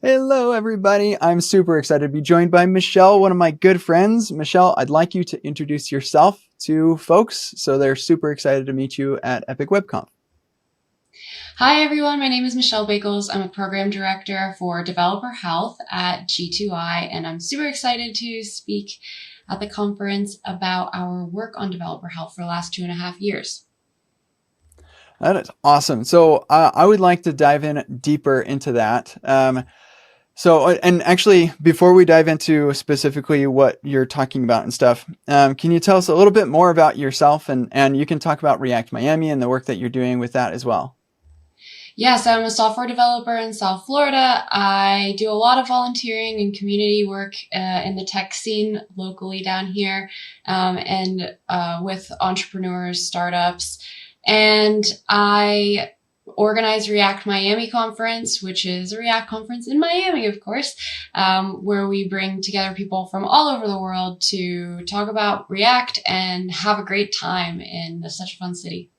Hello, everybody. I'm super excited to be joined by Michelle, one of my good friends. Michelle, I'd like you to introduce yourself to folks so they're super excited to meet you at Epic WebConf. Hi, everyone. My name is Michelle Bakels. I'm a program director for developer health at G2I, and I'm super excited to speak at the conference about our work on developer health for the last 2.5 years. That is awesome. So I would like to dive in deeper into that. And actually, before we dive into specifically what you're talking about and stuff, can you tell us a little bit more about yourself and you can talk about React Miami and the work that you're doing with that as well? Yes, I'm a software developer in South Florida. I do a lot of volunteering and community work in the tech scene locally down here and with entrepreneurs, startups. And I organize React Miami conference, which is a React conference in Miami, of course, where we bring together people from all over the world to talk about React and have a great time in such a fun city.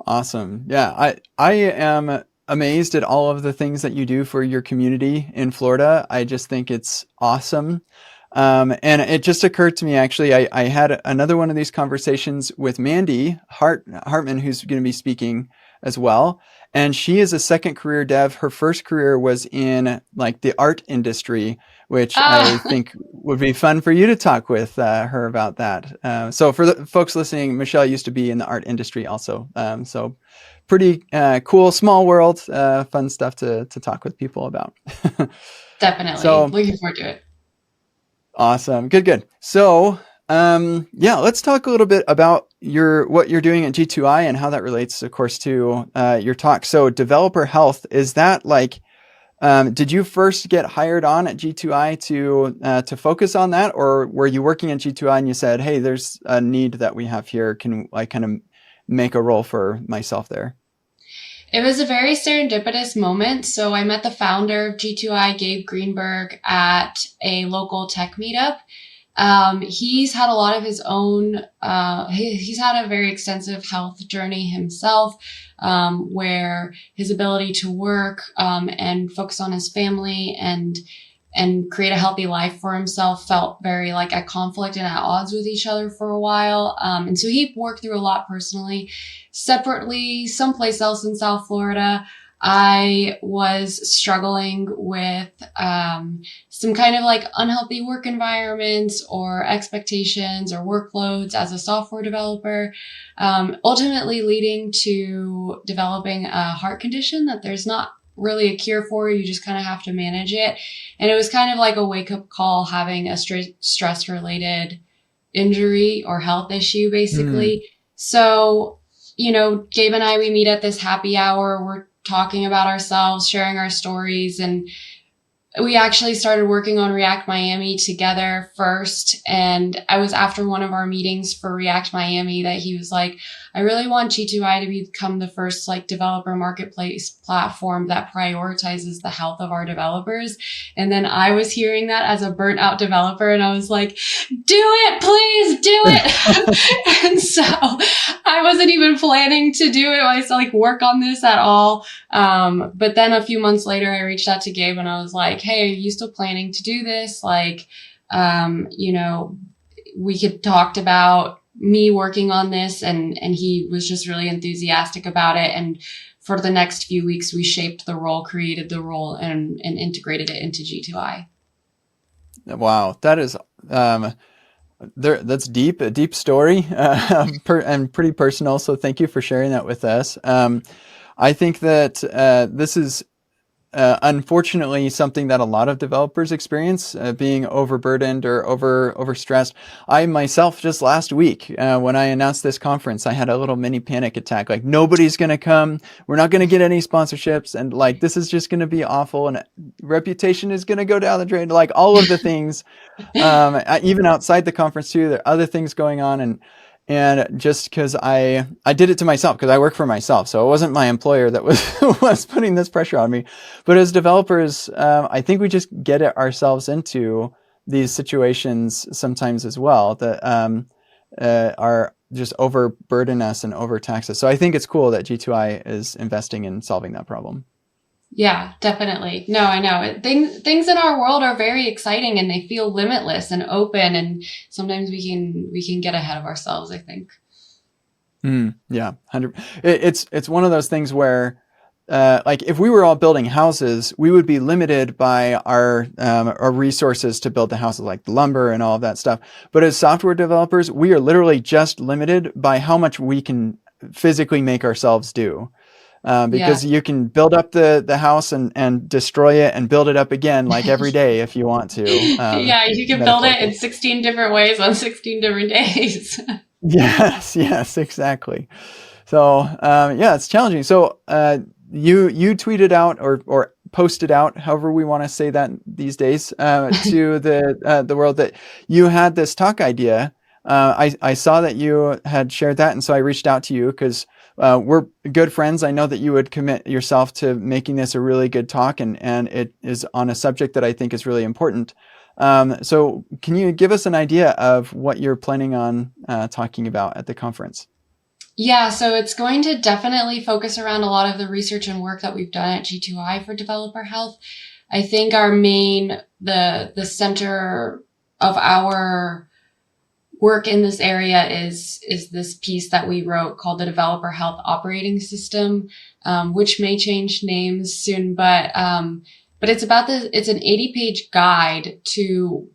Awesome. Yeah, I am amazed at all of the things that you do for your community in Florida. I just think it's awesome. And it just occurred to me actually, I had another one of these conversations with Mandy Hartman, who's going to be speaking as well. And she is a second career dev. Her first career was in like the art industry, which I Ah, think would be fun for you to talk with her about that. So for the folks listening, Michelle used to be in the art industry also. So pretty cool, small world, fun stuff to talk with people about. definitely. So Looking forward to it. awesome. Good, good. So, yeah, let's talk a little bit about what you're doing at G2I and how that relates, of course, to your talk. So, developer health, is that like, did you first get hired on at G2I to focus on that, or were you working at G2I and you said, "Hey, there's a need that we have here. Can I kind of make a role for myself there?" It was a very serendipitous moment. So I met the founder of G2I, Gabe Greenberg, at a local tech meetup. He's had a lot of his own, he's had a very extensive health journey himself, where his ability to work and focus on his family and create a healthy life for himself felt very like at conflict and at odds with each other for a while. And so he worked through a lot personally. Separately, someplace else in South Florida, I was struggling with some kind of like unhealthy work environments or expectations or workloads as a software developer, ultimately leading to developing a heart condition that there's not really a cure for. You just kind of have to manage it. And it was kind of like a wake up call having a stress related injury or health issue, Hmm. basically. So, Gabe and I, we meet at this happy hour. We're talking about ourselves, sharing our stories, and we actually started working on React Miami together first. And I was after one of our meetings for React Miami that he was like, I really want G2I to become the first like developer marketplace platform that prioritizes the health of our developers. And then I was hearing that as a burnt out developer and I was like, do it, please do it. And so I wasn't even planning to do it. I like work on this at all. But then a few months later, I reached out to Gabe and I was like, hey, are you still planning to do this? Like, um, you know, we could talked about me working on this and he was just really enthusiastic about it. And for the next few weeks, we shaped the role, created the role and integrated it into G2I. Wow, that is that's deep, a deep story, and pretty personal. So thank you for sharing that with us. I think that this is unfortunately something that a lot of developers experience, being overburdened or overstressed. I myself just last week, when I announced this conference, I had a little mini panic attack. Like nobody's going to come. We're not going to get any sponsorships. And like, this is just going to be awful. And reputation is going to go down the drain. Like all of the things, even outside the conference too, there are other things going on. And just because I did it to myself because I work for myself, so it wasn't my employer that was was putting this pressure on me. But as developers, I think we just get it ourselves into these situations sometimes as well that are just overburden us and overtax us. So I think it's cool that G2I is investing in solving that problem. Yeah, definitely. No, I know. Things in our world are very exciting and they feel limitless and open, and sometimes we can get ahead of ourselves, I think. Yeah, 100. It's one of those things where, like, if we were all building houses, we would be limited by our resources to build the houses, like the lumber and all of that stuff. But as software developers, we are literally just limited by how much we can physically make ourselves do. Yeah. Because you can build up the house and destroy it and build it up again, like every day if you want to, Yeah, you can build it metaphorically. in 16 different ways on 16 different days. Yes, yes, exactly. So yeah, it's challenging. So you tweeted out or posted out, however we want to say that these days, to the world that you had this talk idea. I saw that you had shared that, and so I reached out to you because we're good friends. I know that you would commit yourself to making this a really good talk, and it is on a subject that I think is really important. So can you give us an idea of what you're planning on talking about at the conference? Yeah, so it's going to definitely focus around a lot of the research and work that we've done at G2I for developer health. I think our main the center of our work in this area is this piece that we wrote called the Developer Health Operating System, which may change names soon, but it's about it's an 80-page guide to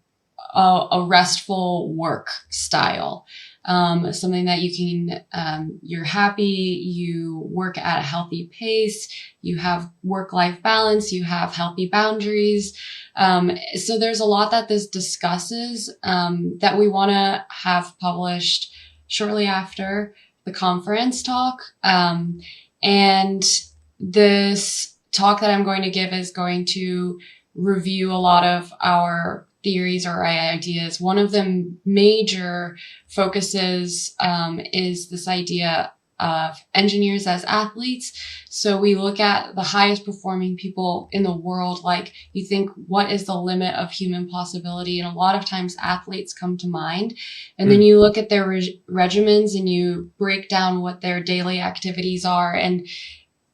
a restful work style. Something that you can, you're happy, you work at a healthy pace, you have work-life balance, you have healthy boundaries. So there's a lot that this discusses, that we want to have published shortly after the conference talk. And this talk that I'm going to give is going to review a lot of our theories or ideas. One of the major focuses is this idea of engineers as athletes. So we look at the highest performing people in the world. Like, you think, what is the limit of human possibility? And a lot of times athletes come to mind. And then Mm, you look at their regimens and you break down what their daily activities are. And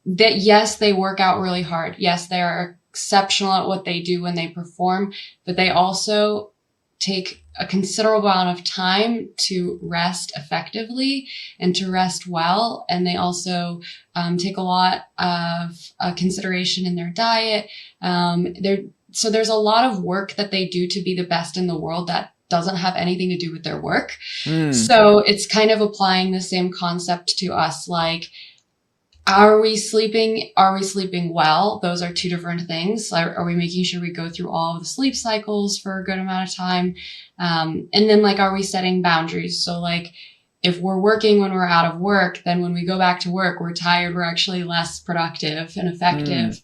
that, yes, they work out really hard. Yes, they are exceptional at what they do when they perform, but they also take a considerable amount of time to rest effectively and to rest well. And they also take a lot of consideration in their diet. So there's a lot of work that they do to be the best in the world that doesn't have anything to do with their work. mm, So it's kind of applying the same concept to us. Like, are we sleeping? Are we sleeping well? Those are two different things. Are we making sure we go through all of the sleep cycles for a good amount of time? And then, like, are we setting boundaries? So, like, if we're working when we're out of work, then when we go back to work, we're tired, we're actually less productive and mm, effective.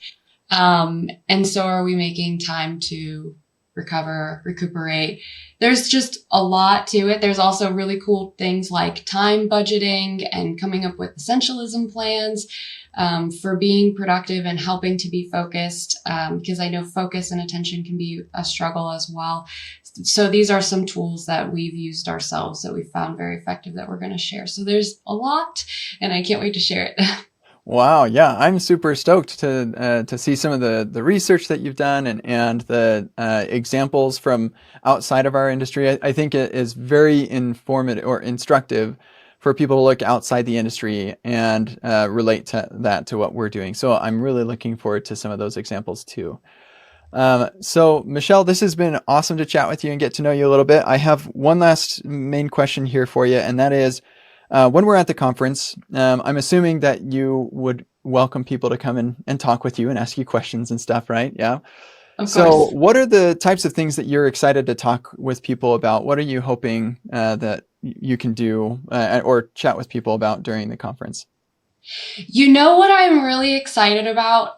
And so are we making time to recuperate? There's just a lot to it. There's also really cool things like time budgeting and coming up with essentialism plans, for being productive and helping to be focused, because I know focus and attention can be a struggle as well. So these are some tools that we've used ourselves that we found very effective that we're going to share. So there's a lot, and I can't wait to share it. Wow, yeah, I'm super stoked to see some of the research that you've done and the examples from outside of our industry. I think it is very informative or instructive for people to look outside the industry and relate to that to what we're doing. So I'm really looking forward to some of those examples too. So Michelle, this has been awesome to chat with you and get to know you a little bit. I have one last main question here for you, and that is, when we're at the conference, I'm assuming that you would welcome people to come in and talk with you and ask you questions and stuff, right? Yeah. Of So, course. what are the types of things that you're excited to talk with people about? What are you hoping that you can do or chat with people about during the conference? You know what I'm really excited about,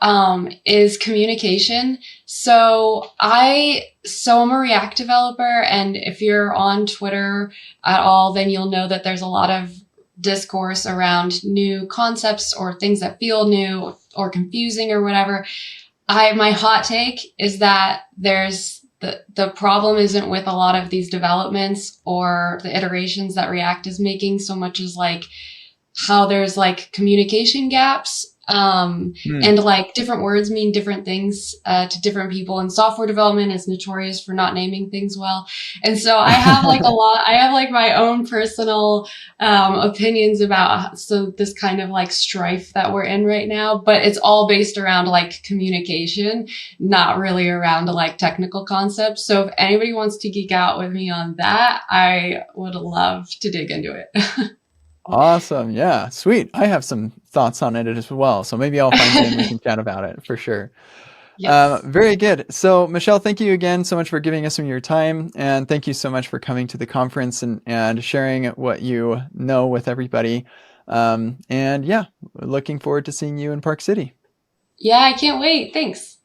is communication. So I'm a React developer, and if you're on Twitter at all, then you'll know that there's a lot of discourse around new concepts or things that feel new or confusing or whatever. My hot take is that the problem isn't with a lot of these developments or the iterations that React is making so much as like how there's like communication gaps, Hmm. And like different words mean different things to different people. And software development is notorious for not naming things well. And so I have like a lot. I have like my own personal opinions about so this kind of like strife that we're in right now. But it's all based around like communication, not really around like technical concepts. So if anybody wants to geek out with me on that, I would love to dig into it. Awesome. Yeah. Sweet. I have some thoughts on it as well. So maybe I'll find you and we can chat about it for sure. Yes. Very good. So, Michelle, thank you again so much for giving us some of your time. And thank you so much for coming to the conference and sharing what you know with everybody. And yeah, looking forward to seeing you in Park City. Yeah, I can't wait. Thanks.